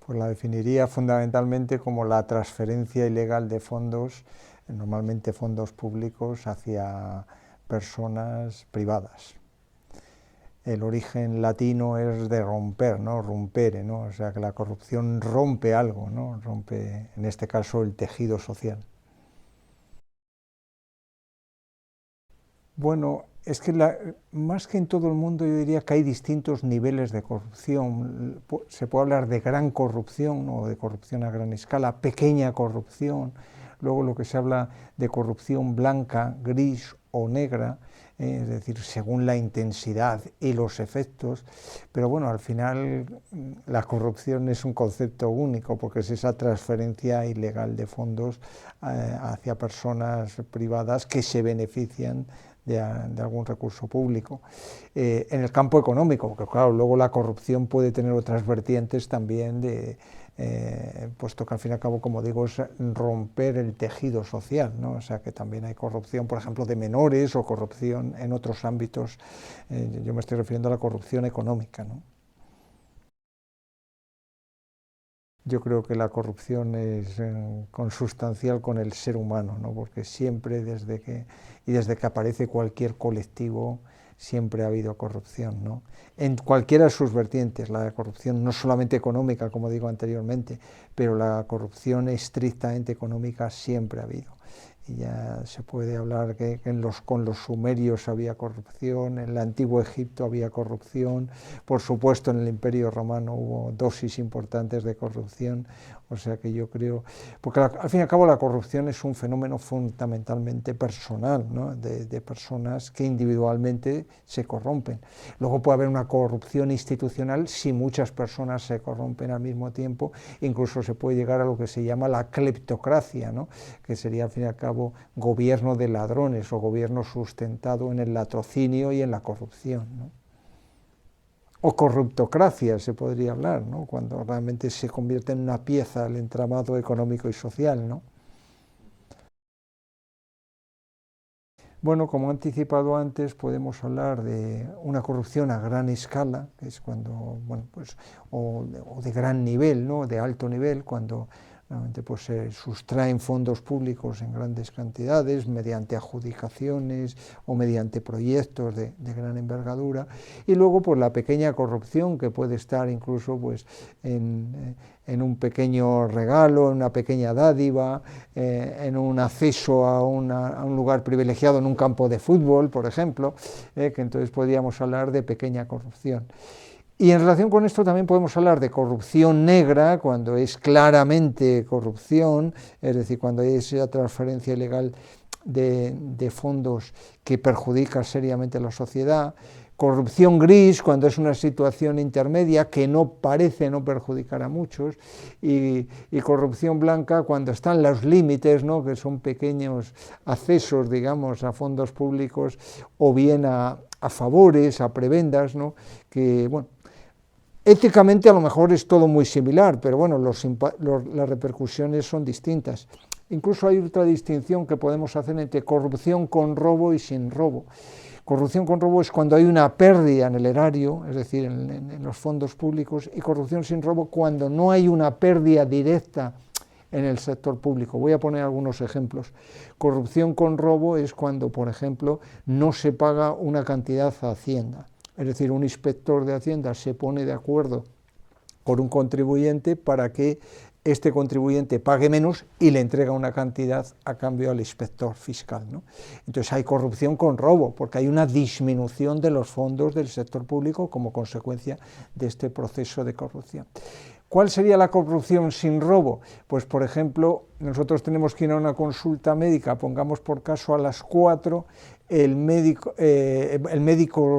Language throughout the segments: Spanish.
Pues la definiría fundamentalmente como la transferencia ilegal de fondos, normalmente fondos públicos, hacia personas privadas. El origen latino es de romper, ¿no? Rompere, ¿no? O sea que la corrupción rompe algo, ¿no? Rompe, en este caso, el tejido social. Bueno, es que más que en todo el mundo yo diría que hay distintos niveles de corrupción. Se puede hablar de gran corrupción o de corrupción a gran escala, pequeña corrupción, luego lo que se habla de corrupción blanca, gris o negra, es decir, según la intensidad y los efectos, pero bueno, al final la corrupción es un concepto único porque es esa transferencia ilegal de fondos hacia personas privadas que se benefician de algún recurso público. En el campo económico, porque claro, luego la corrupción puede tener otras vertientes también, puesto que al fin y al cabo, como digo, es romper el tejido social, ¿no? O sea que también hay corrupción, por ejemplo, de menores o corrupción en otros ámbitos. Yo me estoy refiriendo a la corrupción económica, ¿no? Yo creo que la corrupción es consustancial con el ser humano, ¿no? Porque siempre desde que aparece cualquier colectivo, siempre ha habido corrupción, ¿no? En cualquiera de sus vertientes, la corrupción no solamente económica, como digo anteriormente, pero la corrupción estrictamente económica siempre ha habido. Y ya se puede hablar que con los sumerios había corrupción, en el antiguo Egipto había corrupción, por supuesto en el Imperio Romano hubo dosis importantes de corrupción, o sea que yo creo, porque al fin y al cabo la corrupción es un fenómeno fundamentalmente personal, ¿no? de personas que individualmente se corrompen. Luego puede haber una corrupción institucional si muchas personas se corrompen al mismo tiempo, incluso se puede llegar a lo que se llama la cleptocracia, ¿no? Que sería al fin y al cabo gobierno de ladrones o gobierno sustentado en el latrocinio y en la corrupción, ¿no? O corruptocracia se podría hablar, ¿no? Cuando realmente se convierte en una pieza del entramado económico y social, ¿no? Bueno, como he anticipado antes, podemos hablar de una corrupción a gran escala, que es cuando, bueno, pues, o de gran nivel, ¿no? De alto nivel, cuando realmente pues, se sustraen fondos públicos en grandes cantidades mediante adjudicaciones o mediante proyectos de gran envergadura, y luego pues, la pequeña corrupción que puede estar incluso pues, en un pequeño regalo, en una pequeña dádiva, en un acceso a un lugar privilegiado en un campo de fútbol, por ejemplo, que entonces podríamos hablar de pequeña corrupción. Y en relación con esto también podemos hablar de corrupción negra, cuando es claramente corrupción, es decir, cuando hay esa transferencia ilegal de fondos que perjudica seriamente a la sociedad. Corrupción gris, cuando es una situación intermedia que no parece no perjudicar a muchos, y corrupción blanca cuando están los límites, ¿no? Que son pequeños accesos, digamos, a fondos públicos o bien a favores, a prebendas, ¿no? Que, bueno, éticamente a lo mejor es todo muy similar, pero bueno, las repercusiones son distintas. Incluso hay otra distinción que podemos hacer entre corrupción con robo y sin robo. Corrupción con robo es cuando hay una pérdida en el erario, es decir, en los fondos públicos, y corrupción sin robo cuando no hay una pérdida directa en el sector público. Voy a poner algunos ejemplos. Corrupción con robo es cuando, por ejemplo, no se paga una cantidad a Hacienda. Es decir, un inspector de Hacienda se pone de acuerdo con un contribuyente para que este contribuyente pague menos y le entrega una cantidad a cambio al inspector fiscal, ¿no? Entonces hay corrupción con robo, porque hay una disminución de los fondos del sector público como consecuencia de este proceso de corrupción. ¿Cuál sería la corrupción sin robo? Pues, por ejemplo, nosotros tenemos que ir a una consulta médica, pongamos por caso a las 4, el médico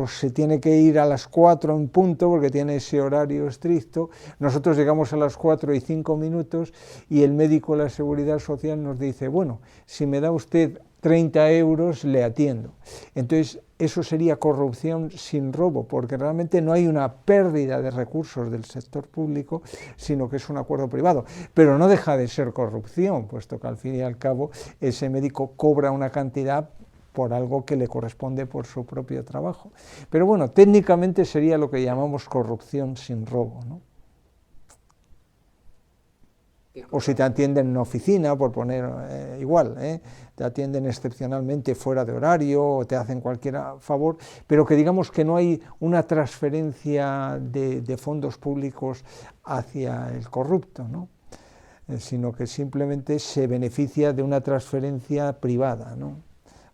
se tiene que ir a las 4 en punto porque tiene ese horario estricto, nosotros llegamos a las 4:05 y el médico de la Seguridad Social nos dice, bueno, si me da usted 30 euros le atiendo. Entonces, eso sería corrupción sin robo, porque realmente no hay una pérdida de recursos del sector público, sino que es un acuerdo privado. Pero no deja de ser corrupción, puesto que al fin y al cabo ese médico cobra una cantidad por algo que le corresponde por su propio trabajo. Pero bueno, técnicamente sería lo que llamamos corrupción sin robo, ¿no? O si te atienden en una oficina, por poner igual, te atienden excepcionalmente fuera de horario o te hacen cualquier favor, pero que digamos que no hay una transferencia de fondos públicos hacia el corrupto, ¿no? Sino que simplemente se beneficia de una transferencia privada, ¿no?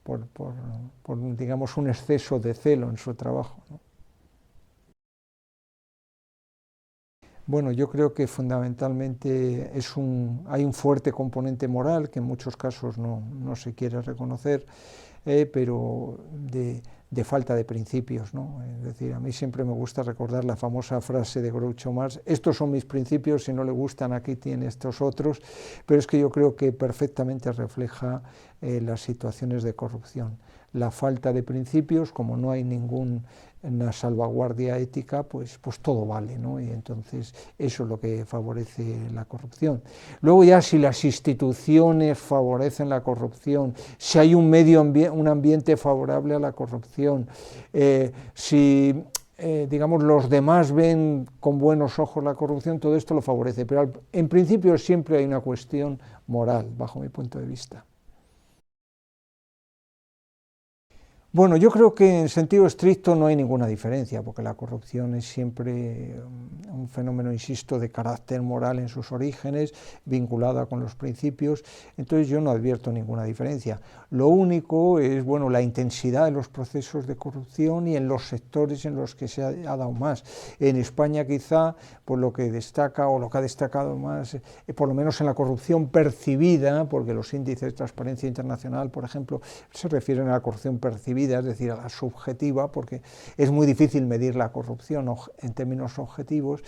por, digamos, un exceso de celo en su trabajo, ¿no? Bueno, yo creo que fundamentalmente hay un fuerte componente moral que en muchos casos no se quiere reconocer, pero de falta de principios, ¿no? Es decir, a mí siempre me gusta recordar la famosa frase de Groucho Marx: estos son mis principios, si no le gustan aquí tiene estos otros, pero es que yo creo que perfectamente refleja las situaciones de corrupción. La falta de principios, como no hay ninguna salvaguardia ética, pues todo vale, ¿no? Y entonces eso es lo que favorece la corrupción. Luego ya si las instituciones favorecen la corrupción, si hay un ambiente favorable a la corrupción, si digamos los demás ven con buenos ojos la corrupción, todo esto lo favorece, pero en principio siempre hay una cuestión moral, bajo mi punto de vista. Bueno, yo creo que en sentido estricto no hay ninguna diferencia, porque la corrupción es siempre un fenómeno, insisto, de carácter moral en sus orígenes, vinculada con los principios, entonces yo no advierto ninguna diferencia. Lo único es, bueno, la intensidad de los procesos de corrupción y en los sectores en los que se ha dado más. En España quizá, por lo que destaca o lo que ha destacado más, por lo menos en la corrupción percibida, porque los índices de transparencia internacional, por ejemplo, se refieren a la corrupción percibida, es decir, a la subjetiva, porque es muy difícil medir la corrupción en términos objetivos,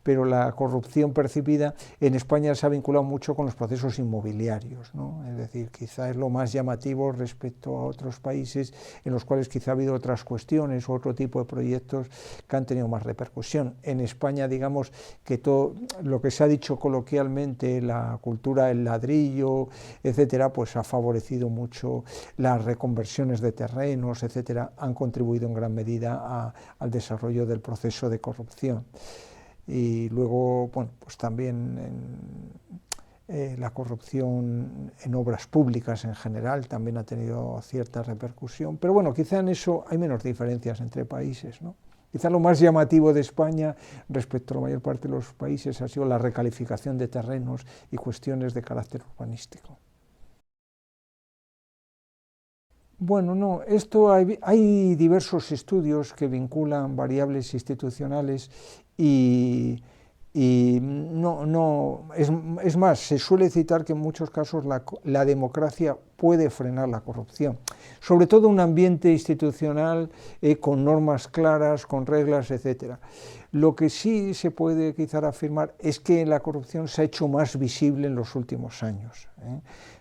pero la corrupción percibida en España se ha vinculado mucho con los procesos inmobiliarios, ¿no? Es decir, quizá es lo más llamativo respecto a otros países en los cuales quizá ha habido otras cuestiones o otro tipo de proyectos que han tenido más repercusión. En España, digamos que todo lo que se ha dicho coloquialmente, la cultura del ladrillo, etcétera, pues ha favorecido mucho las reconversiones de terreno, etcétera, han contribuido en gran medida al desarrollo del proceso de corrupción. Y luego, bueno, pues también la corrupción en obras públicas en general también ha tenido cierta repercusión, pero bueno, quizá en eso hay menos diferencias entre países, ¿no? Quizá lo más llamativo de España respecto a la mayor parte de los países ha sido la recalificación de terrenos y cuestiones de carácter urbanístico. Bueno, no, hay diversos estudios que vinculan variables institucionales y es más, se suele citar que en muchos casos la democracia puede frenar la corrupción, sobre todo un ambiente institucional con normas claras, con reglas, etcétera. Lo que sí se puede quizá afirmar es que la corrupción se ha hecho más visible en los últimos años,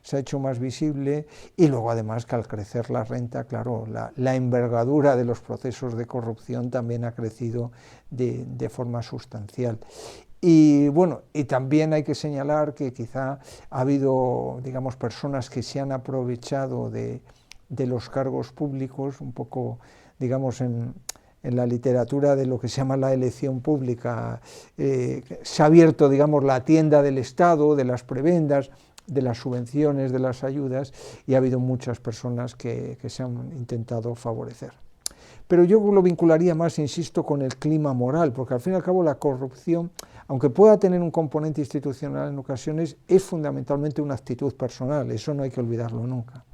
se ha hecho más visible, y luego además que al crecer la renta, claro, la envergadura de los procesos de corrupción también ha crecido de forma sustancial. Y bueno, y también hay que señalar que quizá ha habido, digamos, personas que se han aprovechado de los cargos públicos, un poco, digamos, en la literatura de lo que se llama la elección pública, se ha abierto, digamos, la tienda del Estado, de las prebendas, de las subvenciones, de las ayudas, y ha habido muchas personas que se han intentado favorecer. Pero yo lo vincularía más, insisto, con el clima moral, porque al fin y al cabo la corrupción, aunque pueda tener un componente institucional en ocasiones, es fundamentalmente una actitud personal, eso no hay que olvidarlo nunca.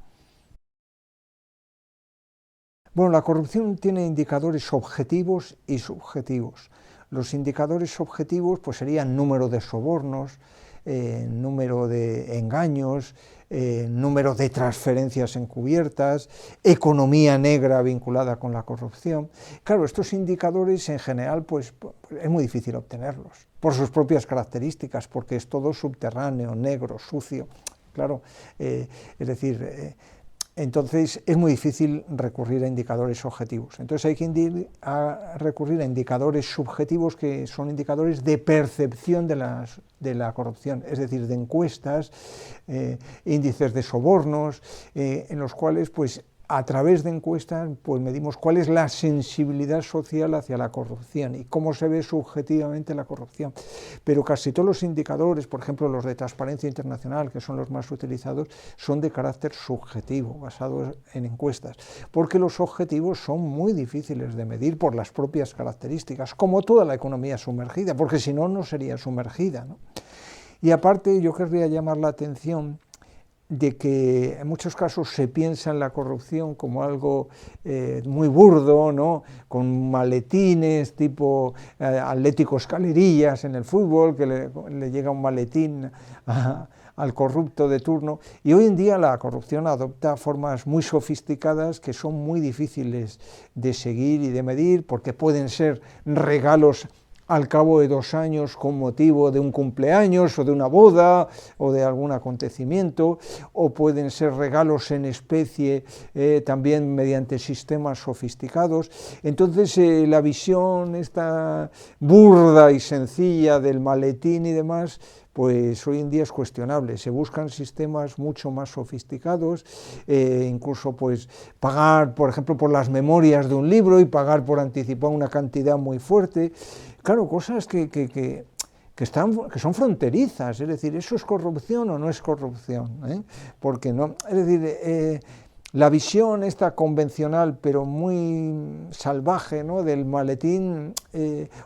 Bueno, la corrupción tiene indicadores objetivos y subjetivos. Los indicadores objetivos pues serían número de sobornos, número de engaños, número de transferencias encubiertas, economía negra vinculada con la corrupción. Claro, estos indicadores en general pues es muy difícil obtenerlos, por sus propias características, porque es todo subterráneo, negro, sucio. Claro, es decir, entonces es muy difícil recurrir a indicadores objetivos. Entonces hay que recurrir a indicadores subjetivos, que son indicadores de percepción de la corrupción, es decir, de encuestas, índices de sobornos, en los cuales pues a través de encuestas, pues medimos cuál es la sensibilidad social hacia la corrupción y cómo se ve subjetivamente la corrupción. Pero casi todos los indicadores, por ejemplo los de Transparencia Internacional, que son los más utilizados, son de carácter subjetivo, basados en encuestas, porque los objetivos son muy difíciles de medir por las propias características, como toda la economía sumergida, porque si no, no sería sumergida, ¿no? Y aparte, yo querría llamar la atención de que en muchos casos se piensa en la corrupción como algo muy burdo, ¿no? Con maletines tipo Atlético Escalerillas en el fútbol, que le llega un maletín al corrupto de turno, y hoy en día la corrupción adopta formas muy sofisticadas que son muy difíciles de seguir y de medir, porque pueden ser regalos al cabo de 2 años con motivo de un cumpleaños o de una boda o de algún acontecimiento, o pueden ser regalos en especie también mediante sistemas sofisticados. Entonces la visión esta burda y sencilla del maletín y demás, pues hoy en día es cuestionable. Se buscan sistemas mucho más sofisticados, incluso pues pagar, por ejemplo, por las memorias de un libro y pagar por anticipado una cantidad muy fuerte. Claro, cosas que son fronterizas, es decir, ¿eso es corrupción o no es corrupción? Porque no, es decir, la visión esta convencional, pero muy salvaje, ¿no?, del maletín,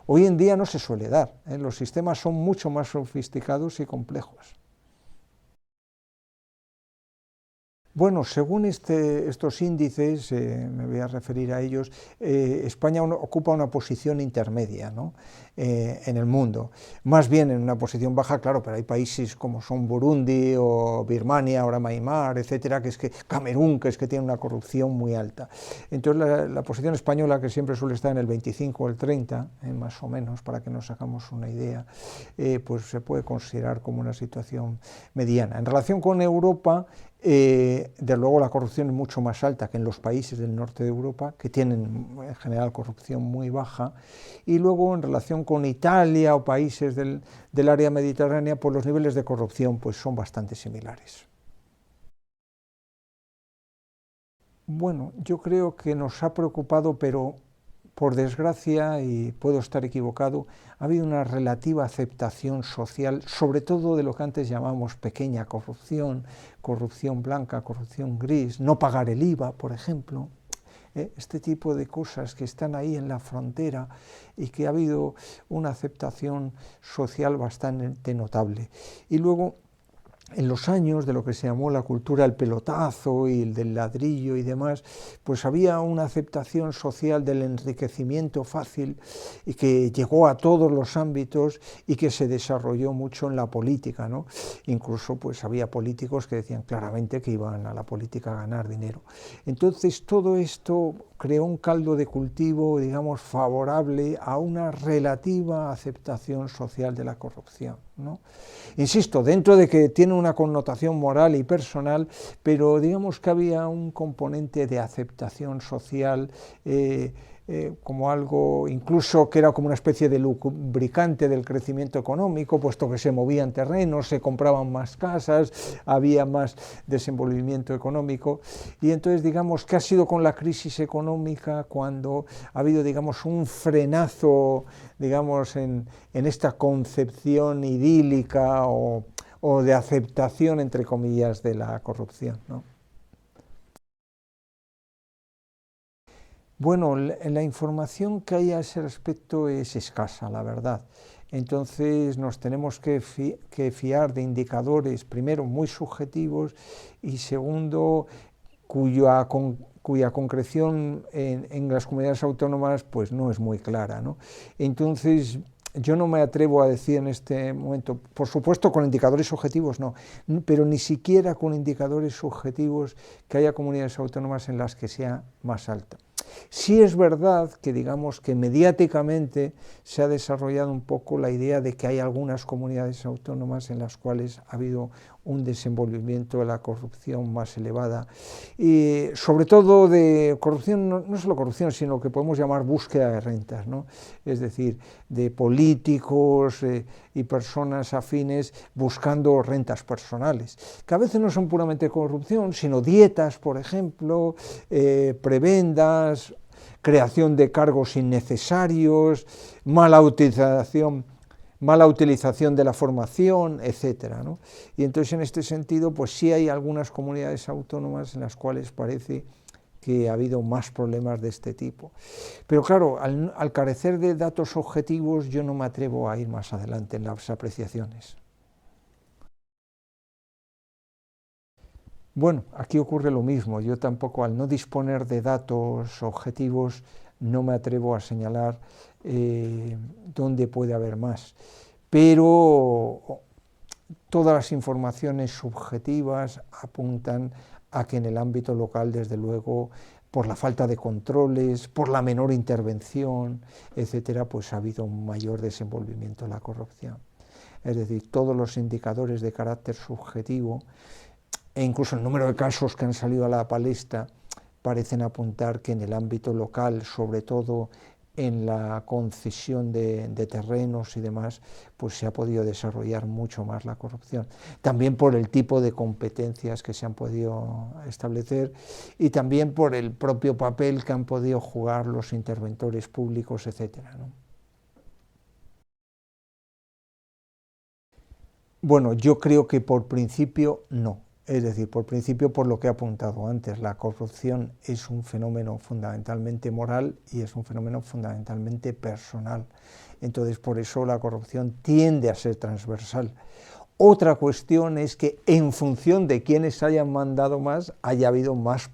hoy en día no se suele dar, los sistemas son mucho más sofisticados y complejos. Bueno, según estos índices, me voy a referir a ellos, España ocupa una posición intermedia, ¿no?, en el mundo, más bien en una posición baja, claro, pero hay países como son Burundi o Birmania, ahora Myanmar, etcétera, Camerún, que es que tiene una corrupción muy alta. Entonces la posición española, que siempre suele estar en el 25 o el 30, más o menos, para que nos hagamos una idea, pues se puede considerar como una situación mediana. En relación con Europa, desde luego la corrupción es mucho más alta que en los países del norte de Europa, que tienen en general corrupción muy baja, y luego en relación con Italia o países del área mediterránea, pues los niveles de corrupción pues son bastante similares. Bueno, yo creo que nos ha preocupado, pero por desgracia, y puedo estar equivocado, ha habido una relativa aceptación social, sobre todo de lo que antes llamábamos pequeña corrupción, corrupción blanca, corrupción gris, no pagar el IVA, por ejemplo, este tipo de cosas que están ahí en la frontera y que ha habido una aceptación social bastante notable. Y luego, en los años de lo que se llamó la cultura del pelotazo y el del ladrillo y demás, pues había una aceptación social del enriquecimiento fácil y que llegó a todos los ámbitos y que se desarrolló mucho en la política, ¿no? Incluso pues había políticos que decían claramente que iban a la política a ganar dinero. Entonces todo esto creó un caldo de cultivo, digamos, favorable a una relativa aceptación social de la corrupción, ¿no? Insisto, dentro de que tiene una connotación moral y personal, pero digamos que había un componente de aceptación social como algo, incluso que era como una especie de lubricante del crecimiento económico, puesto que se movían terrenos, se compraban más casas, había más desenvolvimiento económico, y entonces digamos que ha sido con la crisis económica cuando ha habido, digamos, un frenazo, digamos, en esta concepción idílica o de aceptación, entre comillas, de la corrupción, ¿no? Bueno, la información que hay a ese respecto es escasa, la verdad. Entonces nos tenemos que fiar de indicadores, primero, muy subjetivos y segundo, cuya concreción en las comunidades autónomas pues no es muy clara, ¿no? Entonces yo no me atrevo a decir en este momento, por supuesto con indicadores objetivos no, pero ni siquiera con indicadores subjetivos que haya comunidades autónomas en las que sea más alta. Sí es verdad que digamos que mediáticamente se ha desarrollado un poco la idea de que hay algunas comunidades autónomas en las cuales ha habido un desenvolvimiento de la corrupción más elevada, y sobre todo de corrupción, no solo corrupción, sino lo que podemos llamar búsqueda de rentas, ¿no? Es decir, de políticos y personas afines buscando rentas personales, que a veces no son puramente corrupción, sino dietas, por ejemplo, prebendas, creación de cargos innecesarios, mala utilización de la formación, etcétera, ¿no? Y entonces en este sentido, pues sí hay algunas comunidades autónomas en las cuales parece que ha habido más problemas de este tipo. Pero claro, al carecer de datos objetivos, yo no me atrevo a ir más adelante en las apreciaciones. Bueno, aquí ocurre lo mismo. Yo tampoco, al no disponer de datos objetivos, no me atrevo a señalar dónde puede haber más. Pero todas las informaciones subjetivas apuntan a que en el ámbito local, desde luego, por la falta de controles, por la menor intervención, etcétera, pues ha habido un mayor desenvolvimiento de la corrupción. Es decir, todos los indicadores de carácter subjetivo e incluso el número de casos que han salido a la palestra parecen apuntar que en el ámbito local, sobre todo en la concesión de terrenos y demás, pues se ha podido desarrollar mucho más la corrupción. También por el tipo de competencias que se han podido establecer y también por el propio papel que han podido jugar los interventores públicos, etcétera, ¿no? Bueno, yo creo que por principio no. Es decir, por principio, por lo que he apuntado antes, la corrupción es un fenómeno fundamentalmente moral y es un fenómeno fundamentalmente personal. Entonces, por eso la corrupción tiende a ser transversal. Otra cuestión es que en función de quienes hayan mandado más, haya habido más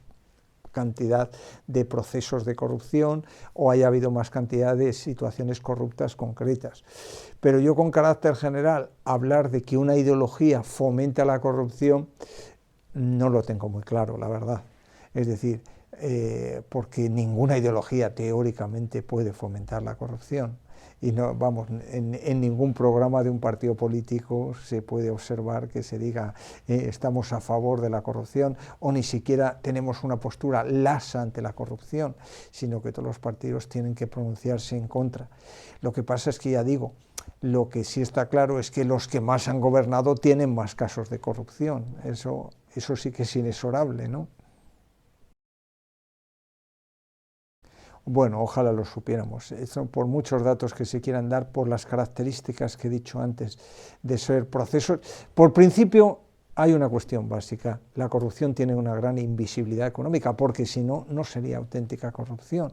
cantidad de procesos de corrupción o haya habido más cantidad de situaciones corruptas concretas. Pero yo, con carácter general, hablar de que una ideología fomenta la corrupción no lo tengo muy claro, la verdad. Es decir, porque ninguna ideología teóricamente puede fomentar la corrupción. Y no, vamos, en ningún programa de un partido político se puede observar que se diga estamos a favor de la corrupción, o ni siquiera tenemos una postura lasa ante la corrupción, sino que todos los partidos tienen que pronunciarse en contra. Lo que pasa es que, ya digo, lo que sí está claro es que los que más han gobernado tienen más casos de corrupción. Eso sí que es inexorable, ¿no? Bueno, ojalá lo supiéramos. Eso, por muchos datos que se quieran dar, por las características que he dicho antes de ser procesos. Por principio, hay una cuestión básica: la corrupción tiene una gran invisibilidad económica, porque si no, no sería auténtica corrupción.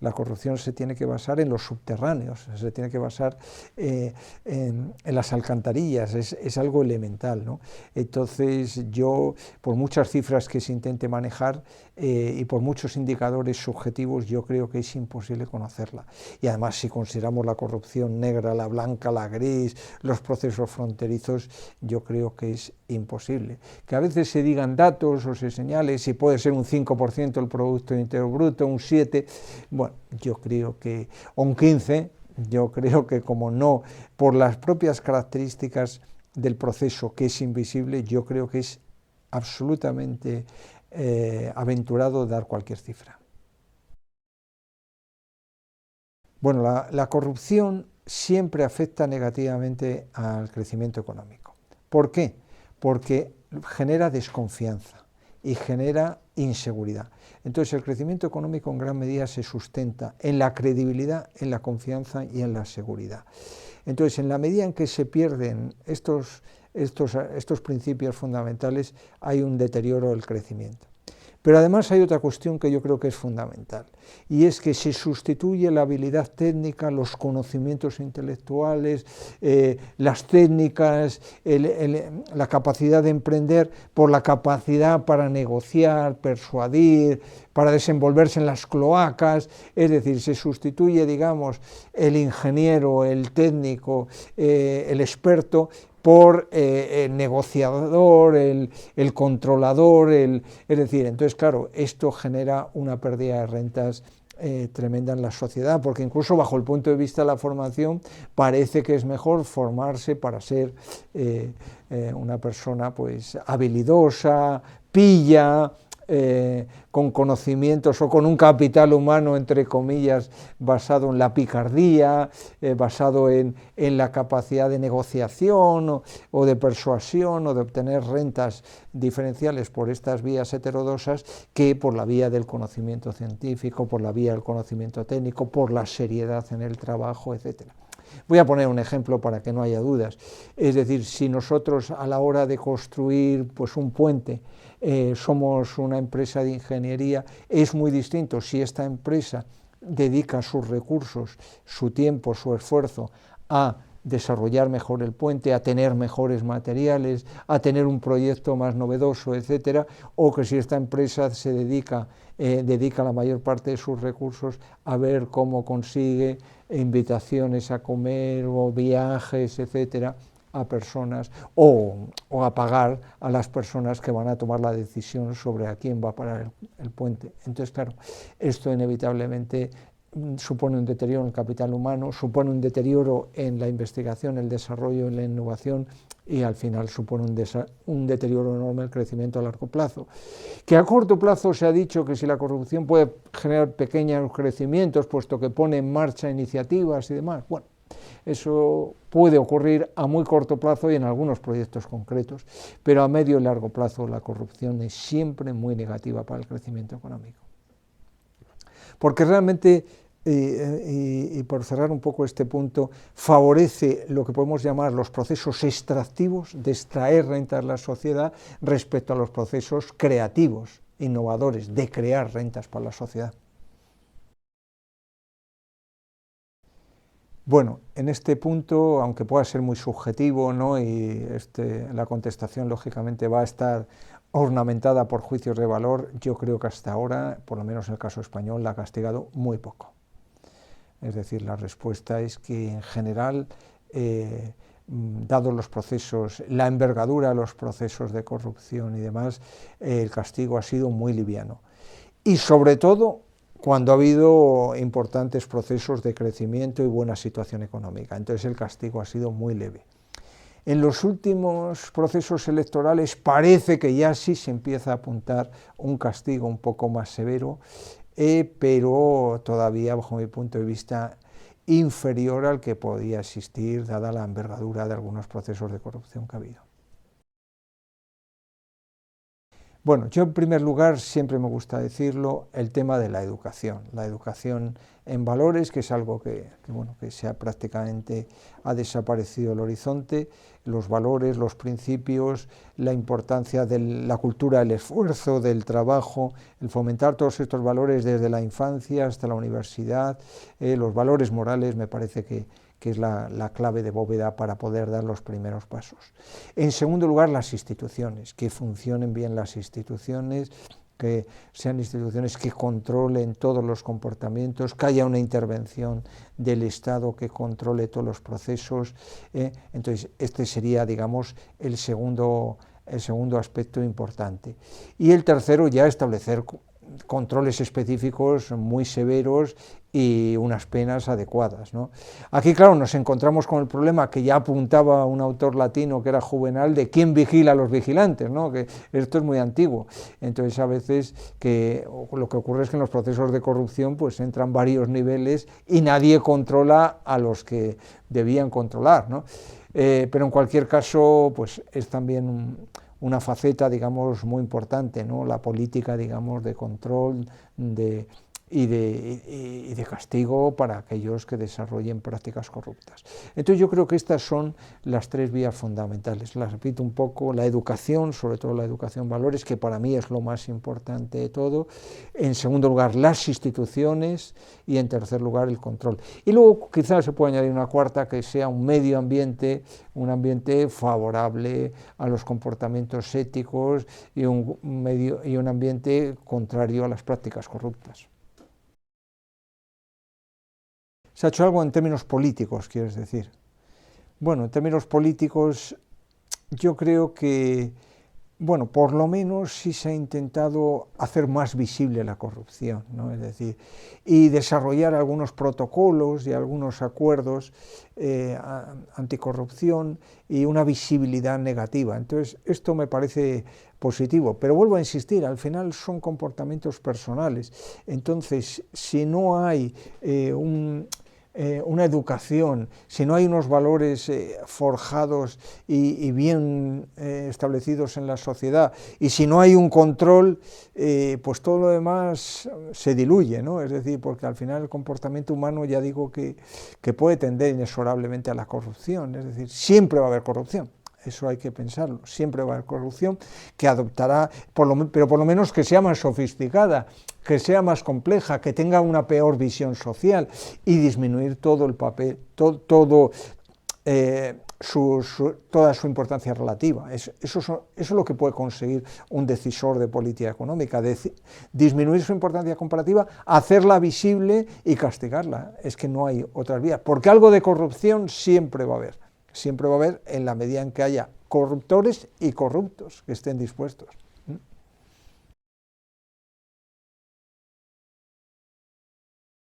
La corrupción se tiene que basar en los subterráneos, se tiene que basar en las alcantarillas, es algo elemental, ¿no? Entonces yo, por muchas cifras que se intente manejar y por muchos indicadores subjetivos, yo creo que es imposible conocerla. Y además, si consideramos la corrupción negra, la blanca, la gris, los procesos fronterizos, yo creo que es imposible. Que a veces se digan datos o se señale si puede ser un 5% del Producto Interior Bruto, un 7%, bueno, yo creo que, o un 15%, yo creo que, como no, por las propias características del proceso, que es invisible, yo creo que es absolutamente aventurado dar cualquier cifra. Bueno, la corrupción siempre afecta negativamente al crecimiento económico. ¿Por qué? Porque genera desconfianza y genera inseguridad. Entonces, el crecimiento económico en gran medida se sustenta en la credibilidad, en la confianza y en la seguridad. Entonces, en la medida en que se pierden estos principios fundamentales, hay un deterioro del crecimiento. Pero además hay otra cuestión que yo creo que es fundamental, y es que se sustituye la habilidad técnica, los conocimientos intelectuales, las técnicas, la capacidad de emprender, por la capacidad para negociar, persuadir, para desenvolverse en las cloacas. Es decir, se sustituye, digamos, el ingeniero, el técnico, el experto, por el negociador, el controlador, es decir, entonces, claro, esto genera una pérdida de rentas tremenda en la sociedad, porque incluso bajo el punto de vista de la formación parece que es mejor formarse para ser una persona pues habilidosa, pilla, con conocimientos o con un capital humano, entre comillas, basado en la picardía, basado en la capacidad de negociación o de persuasión o de obtener rentas diferenciales por estas vías heterodosas, que por la vía del conocimiento científico, por la vía del conocimiento técnico, por la seriedad en el trabajo, etcétera. Voy a poner un ejemplo para que no haya dudas. Es decir, si nosotros a la hora de construir pues, un puente somos una empresa de ingeniería, es muy distinto si esta empresa dedica sus recursos, su tiempo, su esfuerzo a desarrollar mejor el puente, a tener mejores materiales, a tener un proyecto más novedoso, etcétera, o que si esta empresa se dedica la mayor parte de sus recursos a ver cómo consigue invitaciones a comer o viajes, etcétera, a personas o a pagar a las personas que van a tomar la decisión sobre a quién va a parar el puente. Entonces, claro, esto inevitablemente supone un deterioro en el capital humano, supone un deterioro en la investigación, el desarrollo, en la innovación, y al final supone un deterioro enorme el crecimiento a largo plazo. Que a corto plazo se ha dicho que si la corrupción puede generar pequeños crecimientos, puesto que pone en marcha iniciativas y demás, bueno, eso puede ocurrir a muy corto plazo y en algunos proyectos concretos, pero a medio y largo plazo la corrupción es siempre muy negativa para el crecimiento económico. Porque realmente, y por cerrar un poco este punto, favorece lo que podemos llamar los procesos extractivos de extraer rentas de la sociedad respecto a los procesos creativos, innovadores, de crear rentas para la sociedad. Bueno, en este punto, aunque pueda ser muy subjetivo, ¿no? Y la contestación lógicamente va a estar ornamentada por juicios de valor, yo creo que hasta ahora, por lo menos en el caso español, la ha castigado muy poco. Es decir, la respuesta es que en general, dados los procesos, la envergadura de los procesos de corrupción y demás, el castigo ha sido muy liviano. Y sobre todo, cuando ha habido importantes procesos de crecimiento y buena situación económica. Entonces el castigo ha sido muy leve. En los últimos procesos electorales parece que ya sí se empieza a apuntar un castigo un poco más severo, pero todavía, bajo mi punto de vista, inferior al que podía existir, dada la envergadura de algunos procesos de corrupción que ha habido. Bueno, yo en primer lugar, siempre me gusta decirlo, el tema de la educación en valores, que es algo que prácticamente ha desaparecido del horizonte, los valores, los principios, la importancia de la cultura del esfuerzo, del trabajo, el fomentar todos estos valores desde la infancia hasta la universidad, los valores morales me parece que es la clave de bóveda para poder dar los primeros pasos. En segundo lugar, las instituciones, que funcionen bien las instituciones, que sean instituciones que controlen todos los comportamientos, que haya una intervención del Estado que controle todos los procesos. Entonces, este sería, digamos, el segundo aspecto importante. Y el tercero, ya establecer controles específicos muy severos y unas penas adecuadas, ¿no? Aquí, claro, nos encontramos con el problema que ya apuntaba un autor latino, que era Juvenal, de quién vigila a los vigilantes, ¿no? Que esto es muy antiguo. Entonces, a veces lo que ocurre es que en los procesos de corrupción pues entran varios niveles y nadie controla a los que debían controlar, ¿no? Pero en cualquier caso, pues es también una faceta, digamos, muy importante, ¿no? La política, digamos, de control y de castigo para aquellos que desarrollen prácticas corruptas. Entonces yo creo que estas son las tres vías fundamentales. Las repito un poco: la educación, sobre todo la educación en valores, que para mí es lo más importante de todo. En segundo lugar, las instituciones, y en tercer lugar, el control. Y luego quizás se puede añadir una cuarta, que sea un medio ambiente, un ambiente favorable a los comportamientos éticos y un ambiente contrario a las prácticas corruptas. Se ha hecho algo en términos políticos, quieres decir. Bueno, en términos políticos, yo creo que bueno, por lo menos sí se ha intentado hacer más visible la corrupción, ¿no? Es decir, y desarrollar algunos protocolos y algunos acuerdos anticorrupción y una visibilidad negativa. Entonces, esto me parece positivo, pero vuelvo a insistir, al final son comportamientos personales. Entonces, si no hay una educación, si no hay unos valores forjados y bien establecidos en la sociedad, y si no hay un control, pues todo lo demás se diluye, ¿no? Es decir, porque al final el comportamiento humano, ya digo que puede tender inexorablemente a la corrupción, es decir, siempre va a haber corrupción. Eso hay que pensarlo, siempre va a haber corrupción que adoptará, pero por lo menos que sea más sofisticada, que sea más compleja, que tenga una peor visión social y disminuir todo el papel, toda su importancia relativa. Eso es lo que puede conseguir un decisor de política económica, disminuir su importancia comparativa, hacerla visible y castigarla. Es que no hay otras vías, porque algo de corrupción siempre va a haber en la medida en que haya corruptores y corruptos que estén dispuestos.